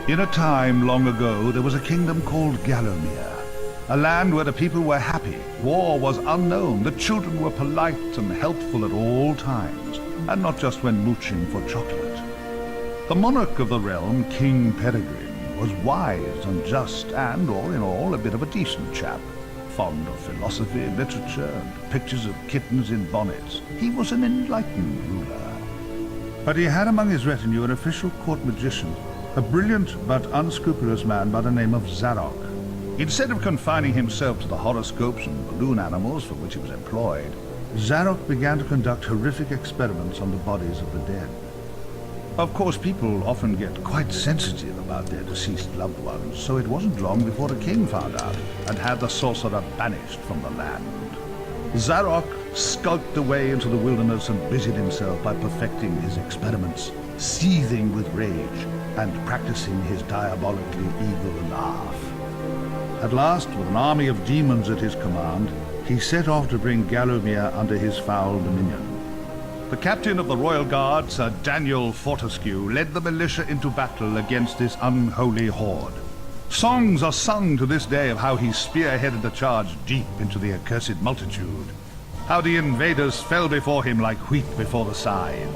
In a time long ago, there was a kingdom called Gallowmere, a land where the people were happy, war was unknown, the children were polite and helpful at all times, and not just when mooching for chocolate. The monarch of the realm, King Peregrine, was wise and just and, all in all, a bit of a decent chap, fond of philosophy, literature, and pictures of kittens in bonnets. He was an enlightened ruler. But he had among his retinue an official court magician, a brilliant but unscrupulous man by the name of Zarok. Instead of confining himself to the horoscopes and balloon animals for which he was employed, Zarok began to conduct horrific experiments on the bodies of the dead. Of course, people often get quite sensitive about their deceased loved ones, so it wasn't long before the king found out and had the sorcerer banished from the land. Zarok skulked away into the wilderness and busied himself by perfecting his experiments, seething with rage and practicing his diabolically evil laugh. At last, with an army of demons at his command, he set off to bring Gallowmere under his foul dominion. The captain of the royal guard, Sir Daniel Fortescue, led the militia into battle against this unholy horde. Songs are sung to this day of how he spearheaded the charge deep into the accursed multitude, how the invaders fell before him like wheat before the scythe,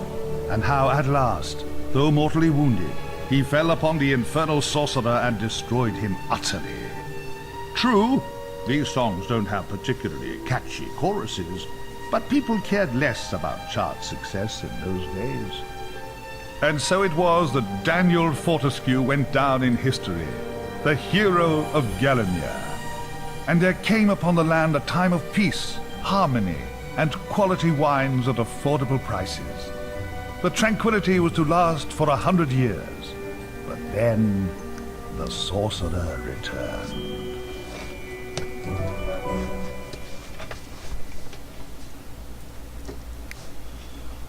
and how at last, though mortally wounded, he fell upon the infernal sorcerer and destroyed him utterly. True, these songs don't have particularly catchy choruses, but people cared less about chart success in those days. And so it was that Daniel Fortescue went down in history, the hero of Gallowmere. And there came upon the land a time of peace, harmony, and quality wines at affordable prices. The tranquility was to last for 100 years. But then the sorcerer returned.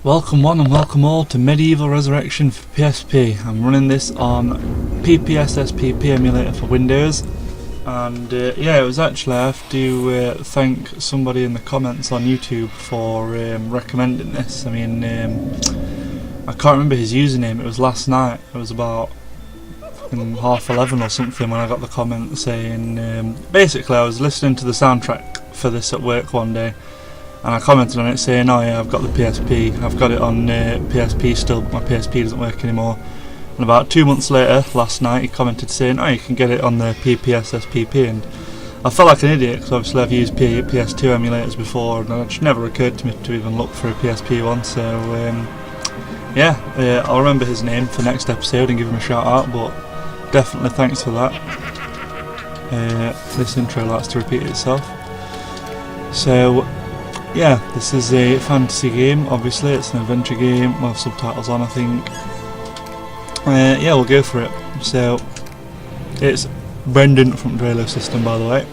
Welcome one and welcome all to Medieval Resurrection for PSP. I'm running this on PPSSPP emulator for Windows, and yeah, it was actually, I have to thank somebody in the comments on YouTube for recommending this. I mean, I can't remember his username. It was last night. It was about 11:30 or something when I got the comment saying, basically I was listening to the soundtrack for this at work one day, and I commented on it saying, oh yeah, I've got the PSP, I've got it on PSP still, but my PSP doesn't work anymore. And about 2 months later, last night, he commented saying, oh, you can get it on the PPSSPP, and I felt like an idiot because obviously I've used PS2 emulators before, and it just never occurred to me to even look for a PSP one, so yeah, I'll remember his name for next episode and give him a shout out, but definitely thanks for that. This intro likes to repeat itself. So yeah, this is a fantasy game, obviously, it's an adventure game, we'll have subtitles on I think. Yeah, we'll go for it. So, it's Brendan from Drelo System, by the way.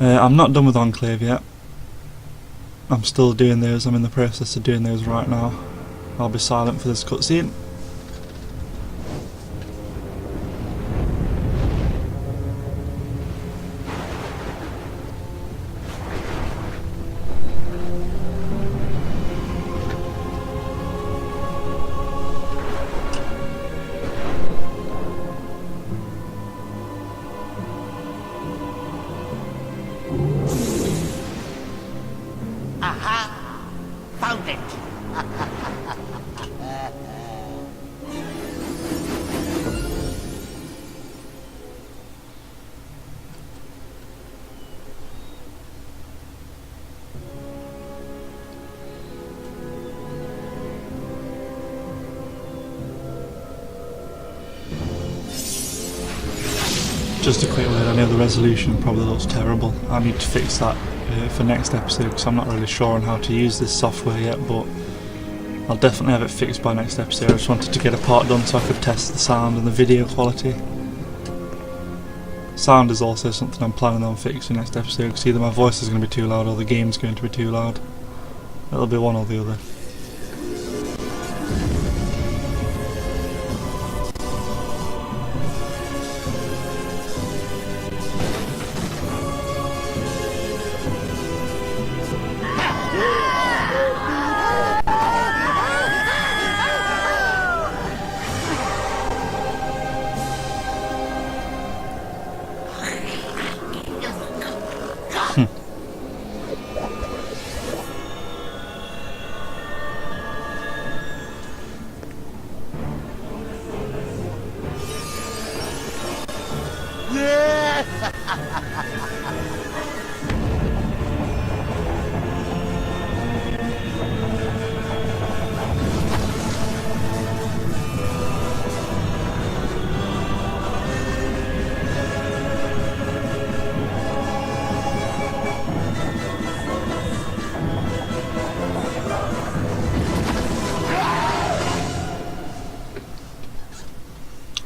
I'm not done with Enclave yet. I'm still doing those, I'm in the process of doing those right now. I'll be silent for this cutscene. Found it! Just a quick word, I know the resolution probably looks terrible. I need to fix that for next episode because I'm not really sure on how to use this software yet, but I'll definitely have it fixed by next episode. I just wanted to get a part done so I could test the sound and the video quality. Sound is also something I'm planning on fixing next episode because either my voice is going to be too loud or the game's going to be too loud. It'll be one or the other.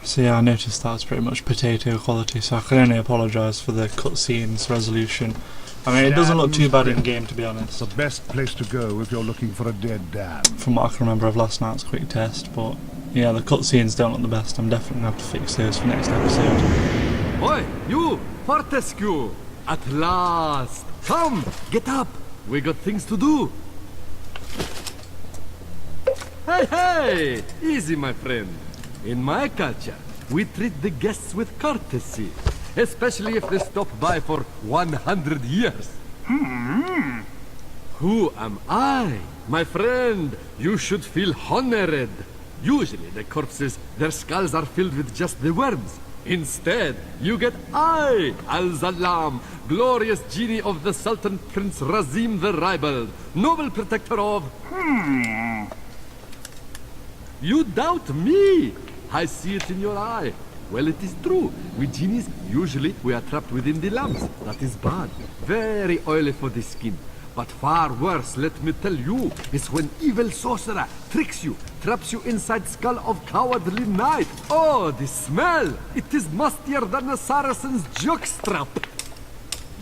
So yeah, I noticed that's pretty much potato quality, so I can only apologise for the cutscenes resolution. I mean, it doesn't look too bad in game, to be honest. The best place to go if you're looking for a dead dam. From what I can remember of last night's quick test, but yeah, the cutscenes don't look the best. I'm definitely going to have to fix those for next episode. Oi, you! Fortescue! At last! Come, get up! We got things to do! Hey, hey! Easy, my friend. In my culture, we treat the guests with courtesy, especially if they stop by for 100 years. Who am I? My friend, you should feel honored. Usually the corpses, their skulls are filled with just the worms. Instead, you get I, Al-Zalam, glorious genie of the Sultan Prince Razim the Ribald, noble protector of... You doubt me? I see it in your eye. Well, it is true. We genies, usually we are trapped within the lamps. That is bad. Very oily for the skin. But far worse, let me tell you, is when evil sorcerer tricks you, traps you inside skull of cowardly knight. Oh, the smell! It is mustier than a Saracen's jockstrap.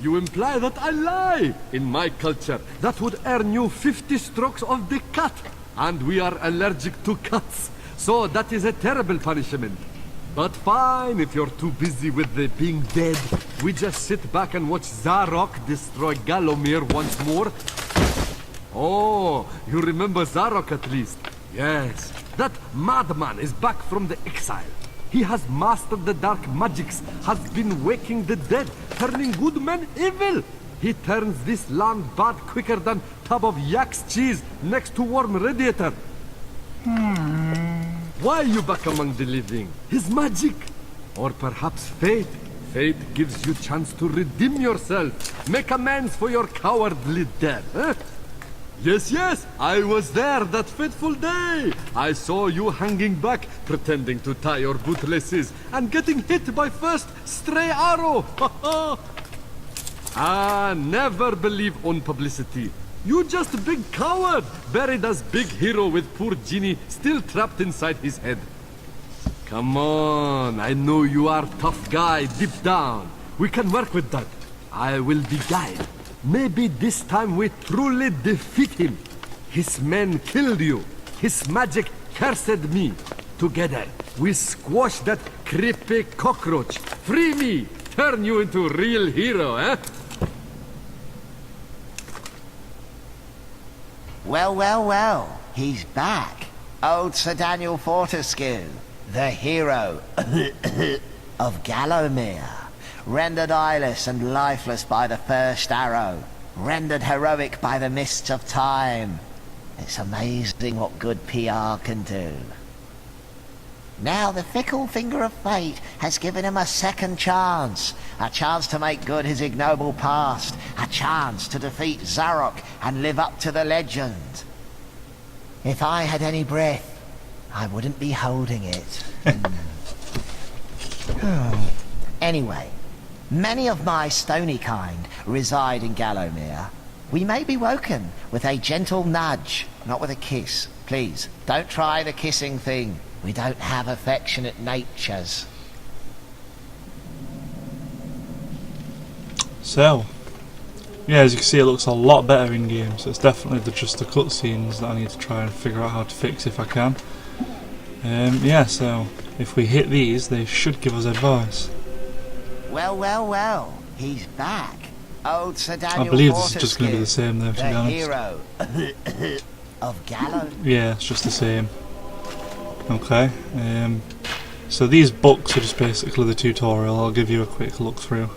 You imply that I lie. In my culture, that would earn you 50 strokes of the cut. And we are allergic to cuts. So that is a terrible punishment. But fine, if you're too busy with the being dead, we just sit back and watch Zarok destroy Gallowmere once more. Oh, you remember Zarok at least? Yes, that madman is back from the exile. He has mastered the dark magics, has been waking the dead, turning good men evil. He turns this land bad quicker than tub of yak's cheese next to warm radiator. Why are you back among the living? His magic? Or perhaps fate? Fate gives you chance to redeem yourself. Make amends for your cowardly death, eh? Yes, yes, I was there that fateful day. I saw you hanging back, pretending to tie your bootlaces, and getting hit by first stray arrow. Ah, never believe on publicity. You just a big coward, buried as big hero with poor genie still trapped inside his head. Come on, I know you are tough guy deep down. We can work with that. I will be guide. Maybe this time we truly defeat him. His men killed you. His magic cursed me. Together, we squash that creepy cockroach. Free me! Turn you into a real hero, eh? Well, well, well, he's back. Old Sir Daniel Fortescue, the hero of Gallowmere, rendered eyeless and lifeless by the first arrow, rendered heroic by the mists of time. It's amazing what good PR can do. Now the fickle finger of fate has given him a second chance. A chance to make good his ignoble past. A chance to defeat Zarok and live up to the legend. If I had any breath, I wouldn't be holding it. Anyway, many of my stony kind reside in Gallowmere. We may be woken with a gentle nudge, not with a kiss. Please, don't try the kissing thing. We don't have affectionate natures. So, yeah, as you can see, it looks a lot better in game, so it's definitely just the cutscenes that I need to try and figure out how to fix if I can. Yeah, so if we hit these, they should give us advice. Well, well, well, he's back. Old Sir Daniel I believe this is just going to be the same though, to be honest. Hero of Gallow. Yeah, it's just the same. Okay, so these books are just basically the tutorial. I'll give you a quick look through.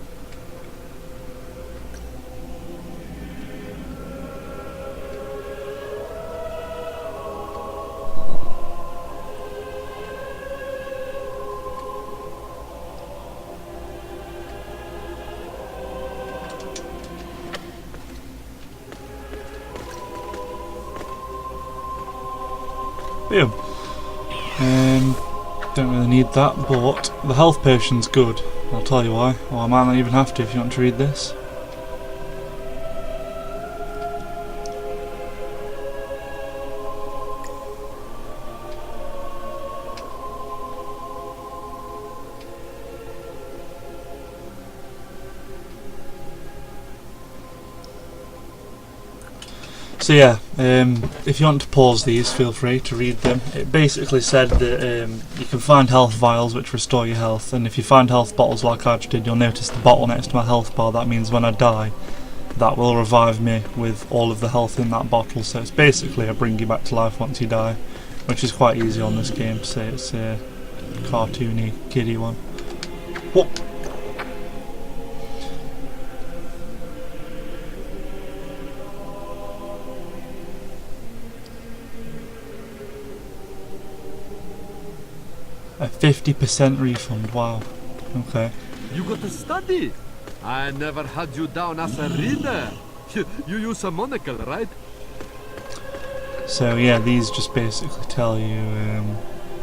Boom. Don't really need that, but the health potion's good. I'll tell you why. Or I might not even have to if you want to read this. So yeah, if you want to pause these, feel free to read them. It basically said that you can find health vials which restore your health, and if you find health bottles like I just did, you'll notice the bottle next to my health bar. That means when I die, that will revive me with all of the health in that bottle. So it's basically a bring you back to life once you die, which is quite easy on this game. So it's a cartoony, kiddie one. Whoop. A 50% refund, wow. Okay. You got to study. I never had you down as a reader. You use a monocle, right? So yeah, these just basically tell you,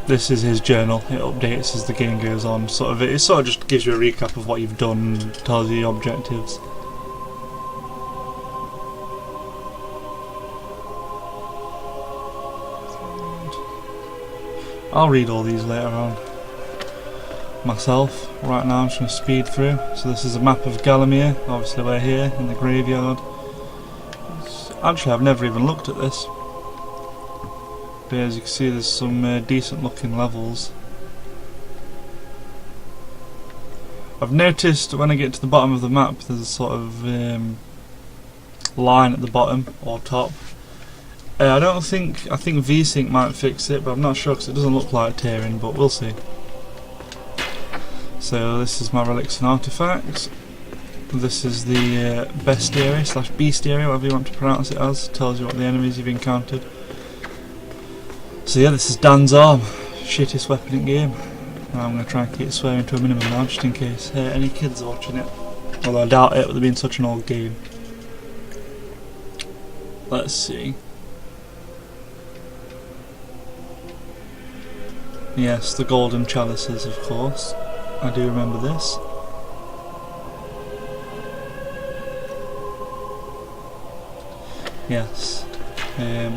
this is his journal. It updates as the game goes on. It sort of just gives you a recap of what you've done and tells you your objectives. I'll read all these later on myself. Right now I'm just going to speed through. So this is a map of Gallowmere. Obviously we're here in the graveyard. Actually I've never even looked at this. But as you can see there's some decent looking levels. I've noticed when I get to the bottom of the map there's a sort of line at the bottom or top. I think VSync might fix it, but I'm not sure because it doesn't look like tearing, but we'll see. So this is my relics and artifacts. This is the bestiary slash beastiary, whatever you want to pronounce it as. Tells you what the enemies you've encountered. So yeah, this is Dan's arm. Shittest weapon in game. I'm going to try and keep swearing to a minimum now, just in case any kids are watching it. Although I doubt it, with it being such an old game. Let's see. Yes, the golden chalices, of course. I do remember this. Yes.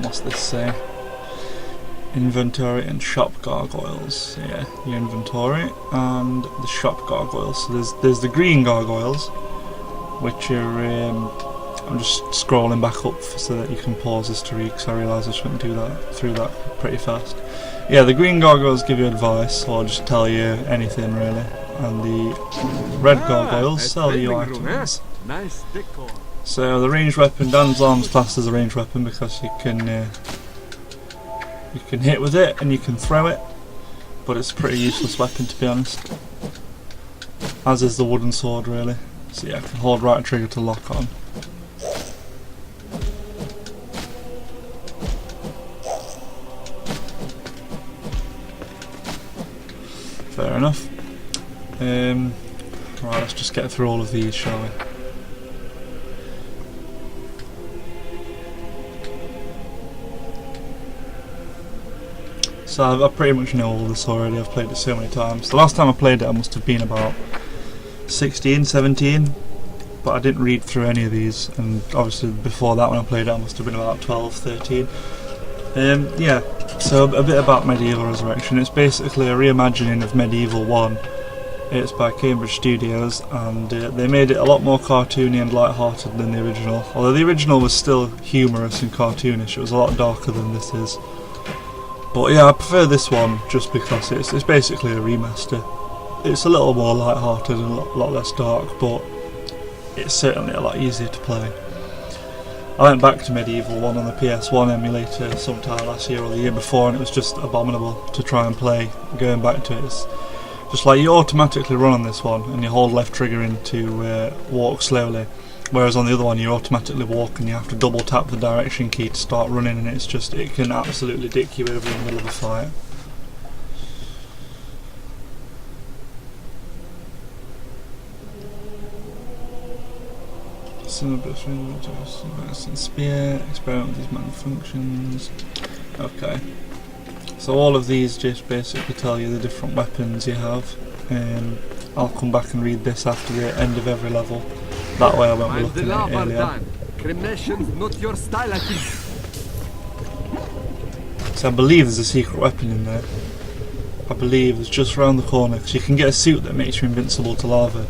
What's this say? Inventory and shop gargoyles. So yeah, your inventory and the shop gargoyles. So there's the green gargoyles, which are I'm just scrolling back up so that you can pause this to read, because I realise I shouldn't do that through that pretty fast. Yeah, the green gargoyles give you advice or just tell you anything really, and the red gargoyles sell you items. Nice decor. So the ranged weapon, Dan's arm's classed as a ranged weapon because you can hit with it and you can throw it, but it's a pretty useless weapon to be honest. As is the wooden sword really. So yeah, I can hold right trigger to lock on. Fair enough. Right, let's just get through all of these, shall we? So I pretty much know all this already. I've played it so many times. The last time I played it I must have been about 16, 17, but I didn't read through any of these, and obviously before that when I played it I must have been about 12, 13. Yeah, so a bit about Medieval Resurrection. It's basically a reimagining of Medieval 1. It's by Cambridge Studios, and they made it a lot more cartoony and light-hearted than the original. Although the original was still humorous and cartoonish, it was a lot darker than this is. But yeah, I prefer this one just because it's basically a remaster. It's a little more light-hearted and a lot less dark, but it's certainly a lot easier to play. I went back to Medieval 1 on the PS1 emulator sometime last year or the year before, and it was just abominable to try and play. Going back to it, it's just like you automatically run on this one and you hold left trigger in to walk slowly, whereas on the other one you automatically walk and you have to double tap the direction key to start running, and it's just, it can absolutely dick you over in the middle of a fight. Spear, experiment with these malfunctions. Okay. So all of these just basically tell you the different weapons you have. I'll come back and read this after the end of every level. That way I won't be looking at it earlier. Cremation's not your style, I think. So I believe there's a secret weapon in there. I believe it's just around the corner, because you can get a suit that makes you invincible to lava.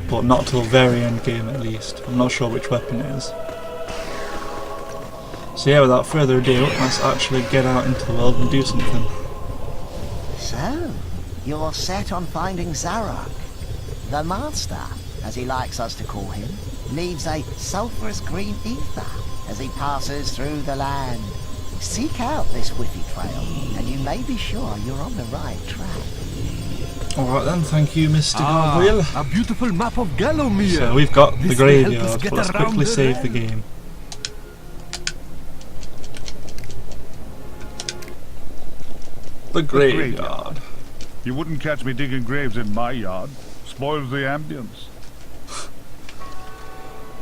But not till very end game at least. I'm not sure which weapon it is. So yeah, without further ado, let's actually get out into the world and do something. So, you're set on finding Zarok. The Master, as he likes us to call him, leaves a sulphurous green ether as he passes through the land. Seek out this whiffy trail, and you may be sure you're on the right track. Alright then, thank you Mr. Gargoyle. A beautiful map of Gallowmere. So we've got the This will help us graveyard, get but let's around quickly the save the land. game. The graveyard. You wouldn't catch me digging graves in my yard. Spoils the ambience.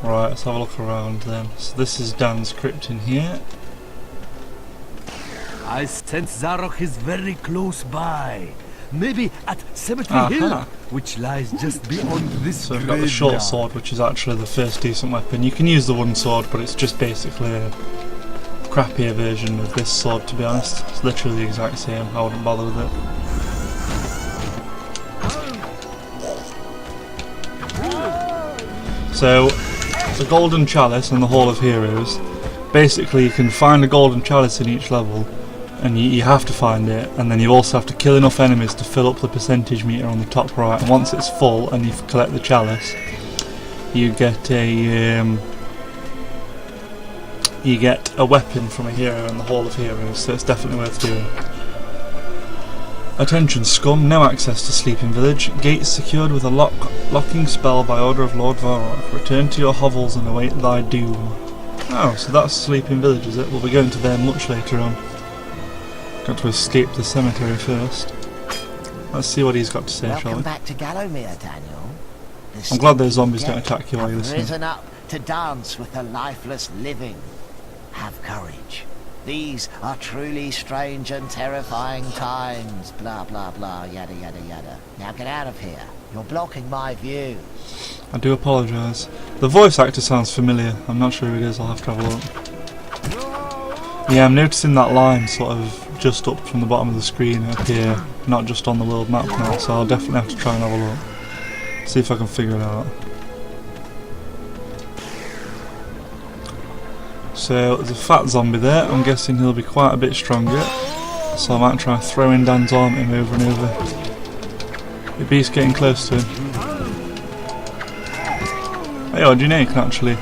Right, let's have a look around then. So this is Dan's crypt in here. I sense Zarok is very close by. Maybe at Cemetery Hill, which lies just beyond this So we've got the short graveyard. sword, which is actually the first decent weapon. You can use the wooden sword, but it's just basically a crappier version of this sword, to be honest. It's literally the exact same. I wouldn't bother with it. So, the Golden Chalice and the Hall of Heroes. Basically, you can find a Golden Chalice in each level, and you have to find it, and then you also have to kill enough enemies to fill up the percentage meter on the top right. And once it's full and you collect the chalice, you get a weapon from a hero in the Hall of Heroes, so it's definitely worth doing. Attention scum, no access to Sleeping Village. Gates secured with a locking spell by order of Lord Zarok. Return to your hovels and await thy doom. Oh, so that's Sleeping Village, is it? We'll be going to there much later on. Got to escape the cemetery first. Let's see what he's got to say, shall Welcome we? back to Gallowmere, Daniel. The I'm glad those stinking zombies don't dead attack you while you're have listening. risen up to dance with the lifeless living. Have courage. These are truly strange and terrifying times. Blah, blah, blah, yada, yada, yada. Now get out of here. You're blocking my view. I do apologise. The voice actor sounds familiar. I'm not sure who it is, I'll have to have a look. Yeah, I'm noticing that line sort of just up from the bottom of the screen up here, not just on the world map now, so I'll definitely have to try and have a look. See if I can figure it out. So there's a fat zombie there. I'm guessing he'll be quite a bit stronger, so I might try throwing Dan's arm at him over and over. The beast's getting close to him. Hey, do you know you can actually...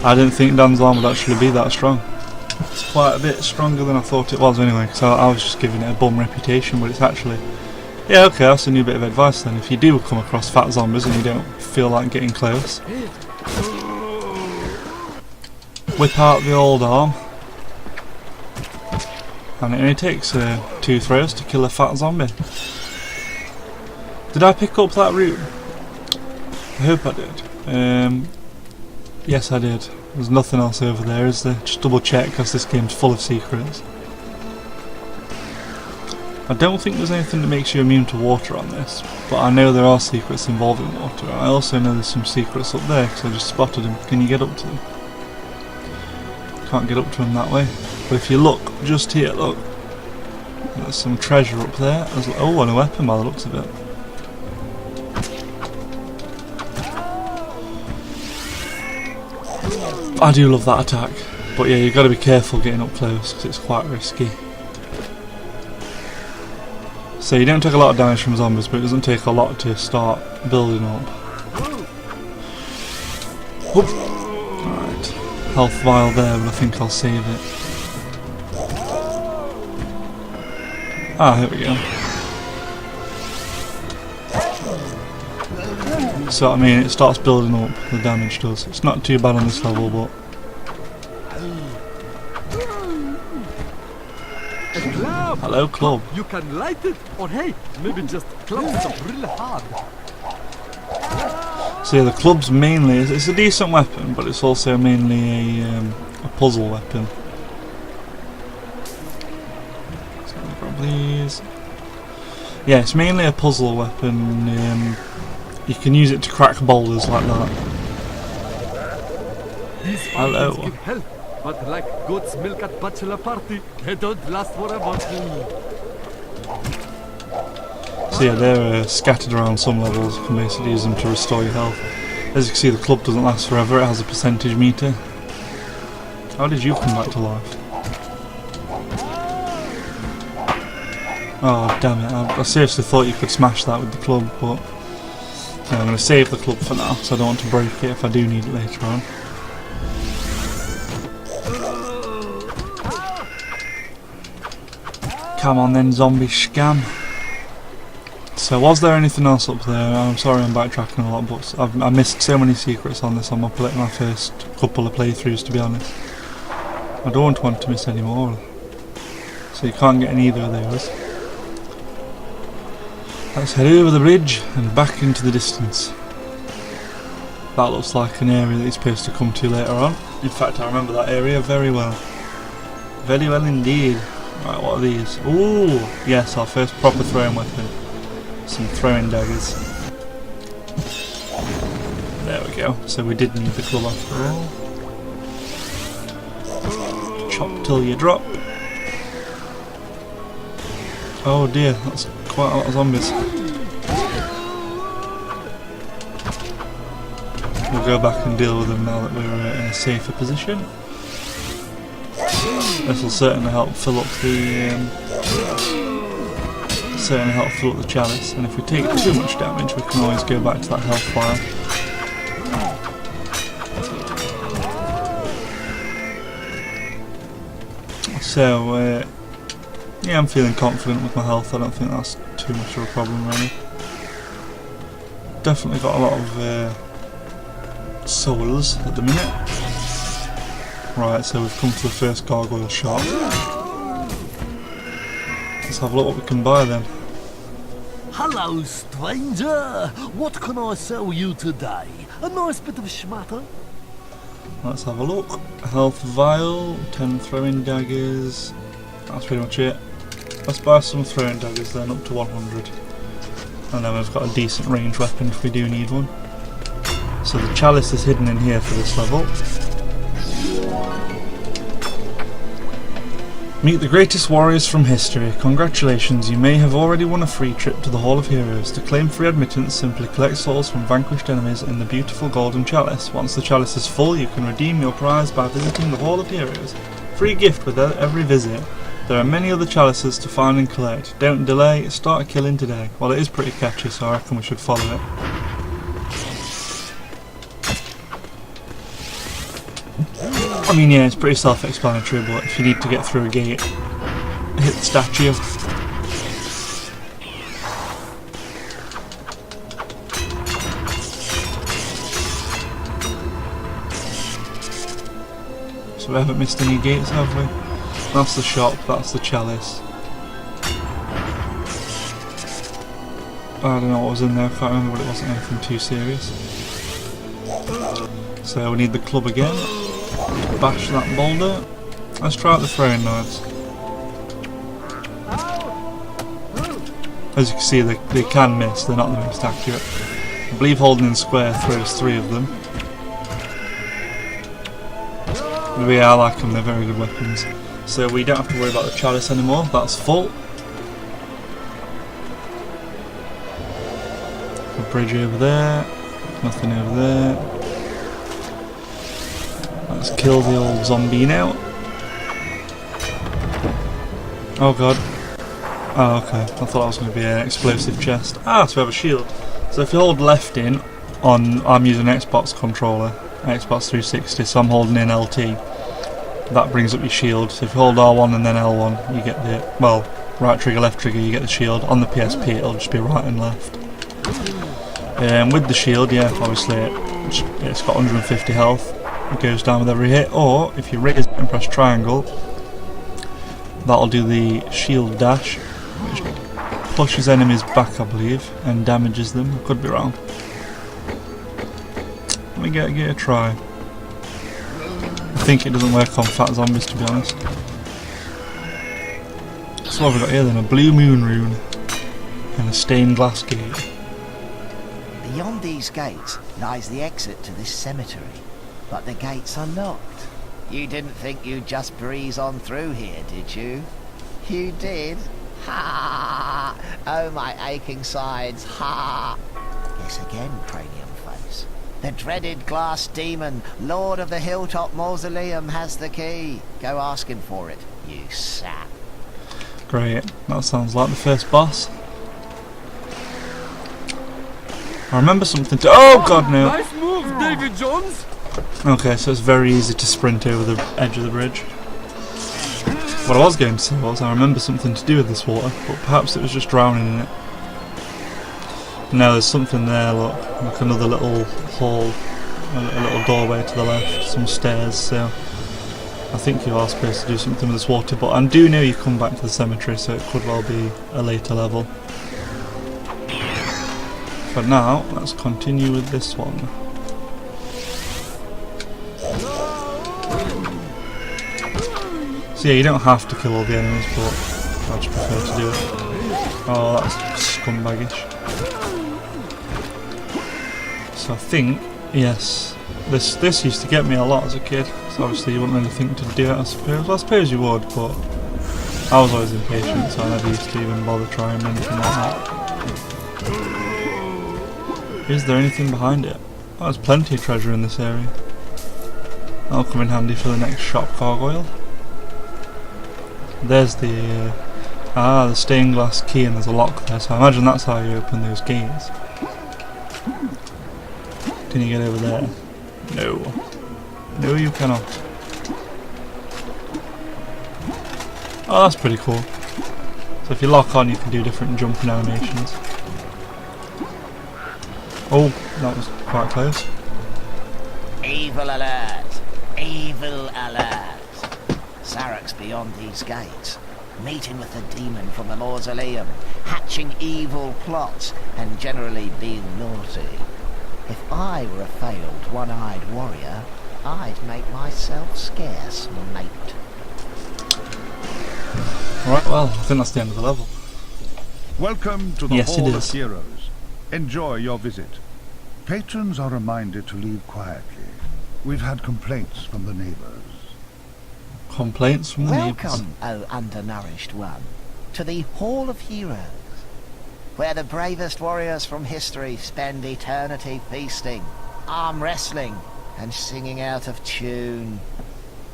I didn't think Dan's arm would actually be that strong. It's quite a bit stronger than I thought it was anyway, because I was just giving it a bum reputation, but it's actually... Yeah, okay, that's a new bit of advice then. If you do come across fat zombies and you don't feel like getting close, whip out the old arm, and it only takes 2 throws to kill a fat zombie. Did I pick up that route? I hope I did. Yes I did. There's nothing else over there, is there? Just double check, because this game's full of secrets. I don't think there's anything that makes you immune to water on this, but I know there are secrets involving water. I also know there's some secrets up there, because I just spotted them. Can you get up to them? Can't get up to them that way. But if you look, just here, look. There's some treasure up there. Oh, and a weapon by the looks of it. I do love that attack, but yeah, you've got to be careful getting up close because it's quite risky. So you don't take a lot of damage from zombies, but it doesn't take a lot to start building up. Whoop. Alright, health vial there, but I think I'll save it. Ah, here we go. So I mean, it starts building up, the damage does. It's not too bad on this level, but... Hello, club. You can light it, or hey, maybe just club it up really hard. So yeah, the club's mainly... It's a decent weapon, but it's also mainly a puzzle weapon. these. Yeah, it's mainly a puzzle weapon. You can use it to crack boulders like that. These Hello. fountains give help, but like goat's milk at bachelor party, they don't last forever. So yeah, they're scattered around some levels. You can basically use them to restore your health. As you can see, the club doesn't last forever. It has a percentage meter. How did you come back to life? Oh damn it, I seriously thought you could smash that with the club, but yeah, I'm going to save the club for now, so I don't want to break it if I do need it later on. Come on then, zombie scam. So was there anything else up there? I'm sorry I'm backtracking a lot, but I missed so many secrets on this on my first couple of playthroughs, to be honest. I don't want to miss any more. So you can't get in either of those. Let's head over the bridge and back into the distance. That looks like an area that you're supposed to come to later on. In fact, I remember that area very well. Very well indeed. Right, what are these? Ooh, yes, our first proper throwing weapon. Some throwing daggers. There we go. So we did need the club after all. Chop till you drop. Oh dear, that's quite a lot of zombies. We'll go back and deal with them now that we're in a safer position. This will certainly help fill up the chalice, and if we take too much damage we can always go back to that health bar. So yeah, I'm feeling confident with my health. I don't think that's too much of a problem really. Definitely got a lot of souls at the minute. Right, so we've come to the first gargoyle shop. Let's have a look what we can buy then. Hello, stranger. What can I sell you today? A nice bit of schmatter? Let's have a look. Health vial, 10 throwing daggers. That's pretty much it. Let's buy some throwing daggers then, up to 100. And then we've got a decent range weapon if we do need one. So the chalice is hidden in here for this level. Meet the greatest warriors from history. Congratulations, you may have already won a free trip to the Hall of Heroes. To claim free admittance, simply collect souls from vanquished enemies in the beautiful golden chalice. Once the chalice is full, you can redeem your prize by visiting the Hall of Heroes. Free gift with every visit. There are many other chalices to find and collect. Don't delay, start killing today. Well, it is pretty catchy, so I reckon we should follow it. I mean, yeah, it's pretty self-explanatory, but if you need to get through a gate, hit the statue. So we haven't missed any gates, have we? That's the shop, that's the chalice. I don't know what was in there, I can't remember, but it wasn't anything too serious. So we need the club again. Bash that boulder. Let's try out the throwing knives. As you can see, they can miss, they're not the most accurate. I believe holding in square throws 3 of them. But yeah, I like them, they're very good weapons. So we don't have to worry about the chalice anymore, that's full. The bridge over there, nothing over there. Let's kill the old zombie now. Oh god. Oh okay, I thought that was going to be an explosive chest. Ah, so we have a shield. So if you hold left in on, I'm using an Xbox controller, Xbox 360, so I'm holding in LT. That brings up your shield. So if you hold R1 and then L1, you get the, well, right trigger, left trigger, you get the shield. On the PSP it'll just be right and left. With the shield, yeah, obviously it's got 150 health. It goes down with every hit, or if you raise it and press triangle, that'll do the shield dash, which pushes enemies back, I believe, and damages them. I could be wrong. Let me give it a try. I think it doesn't work on fat zombies, to be honest. So what have we got here then? A blue moon rune and a stained glass gate. Beyond these gates lies the exit to this cemetery, but the gates are locked. You didn't think you'd just breeze on through here, did you? You did? Ha! Oh, my aching sides, ha! Guess again, cranium face. The dreaded glass demon, lord of the hilltop mausoleum, has the key. Go ask him for it, you sap. Great, that sounds like the first boss. I remember something to— oh god no! Nice move, David Jones! Okay, so it's very easy to sprint over the edge of the bridge. What I was going to say was, I remember something to do with this water, but perhaps it was just drowning in it. No, there's something there, look, like another little hall, a little doorway to the left, some stairs, so I think you are supposed to do something with this water, but I do know you come back to the cemetery, so it could well be a later level. For now, let's continue with this one. So yeah, you don't have to kill all the enemies, but I just prefer to do it. Oh, that's scumbaggish. So I think, yes, this used to get me a lot as a kid, so obviously you wouldn't really think to do it, I suppose. Well, I suppose you would, but I was always impatient, so I never used to even bother trying anything like that. Is there anything behind it? Oh, there's plenty of treasure in this area. That'll come in handy for the next shop, Gargoyle. There's the the stained glass key, and there's a lock there, so I imagine that's how you open those gates. Can you get over there? No. No, you cannot. Oh, that's pretty cool. So if you lock on, you can do different jumping animations. Oh, that was quite close. Evil alert! Evil alert! Zarok's beyond these gates, meeting with the demon from the mausoleum, hatching evil plots, and generally being naughty. If I were a failed one-eyed warrior, I'd make myself scarce, mate. Alright, well, I think that's the end of the level. Welcome to the Yes, it Hall of is. Heroes. Enjoy your visit. Patrons are reminded to leave quietly. We've had complaints from the neighbors. Complaints from the neighbours. Welcome, O undernourished one, to the Hall of Heroes, where the bravest warriors from history spend eternity feasting, arm wrestling, and singing out of tune.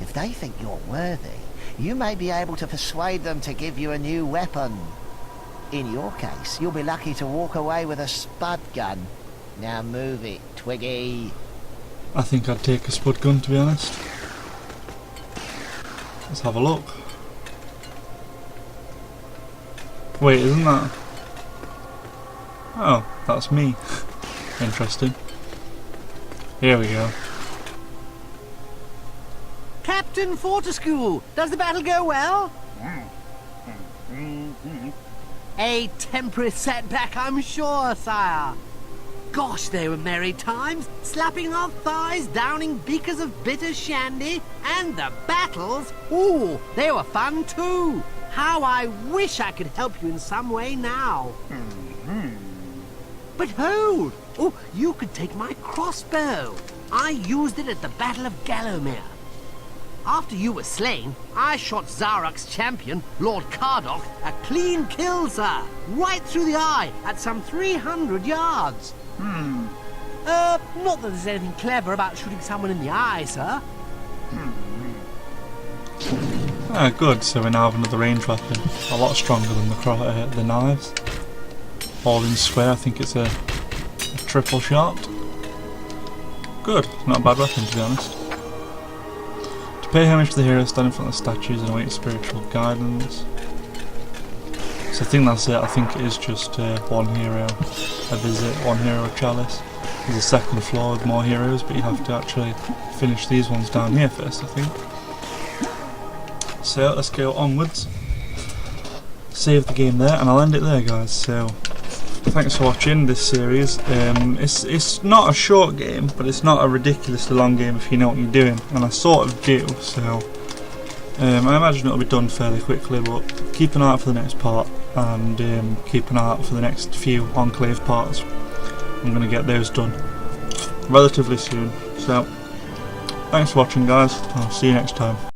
If they think you're worthy, you may be able to persuade them to give you a new weapon. In your case, you'll be lucky to walk away with a spud gun. Now move it, Twiggy. I think I'd take a spud gun, to be honest. Let's have a look. Wait, isn't that... oh, that's me. Interesting. Here we go. Captain Fortescue, does the battle go well? A temporary setback, I'm sure, sire. Gosh, they were merry times, slapping our thighs, downing beakers of bitter shandy, and the battles, ooh, they were fun too. How I wish I could help you in some way now. But hold! Oh, you could take my crossbow. I used it at the Battle of Gallowmere. After you were slain, I shot Zarok's champion, Lord Cardok, a clean kill, sir, right through the eye at some 300 yards. Not that there's anything clever about shooting someone in the eye, sir. Ah, good, so we now have another ranged weapon. A lot stronger than the knives. All in square, I think it's a triple shot. Good, not a bad weapon to be honest. To pay homage to the heroes, stand in front of the statues and await spiritual guidance. So I think that's it. I think it is just one hero a visit, one hero chalice. There's a second floor with more heroes, but you have to actually finish these ones down here first, I think. So let's go onwards. Save the game there, and I'll end it there, guys. So thanks for watching this series. It's not a short game, but it's not a ridiculously long game if you know what you're doing, and I sort of do. So I imagine it'll be done fairly quickly, but keep an eye out for the next part, and keep an eye out for the next few Enclave parts. I'm going to get those done relatively soon. So, thanks for watching guys, I'll see you next time.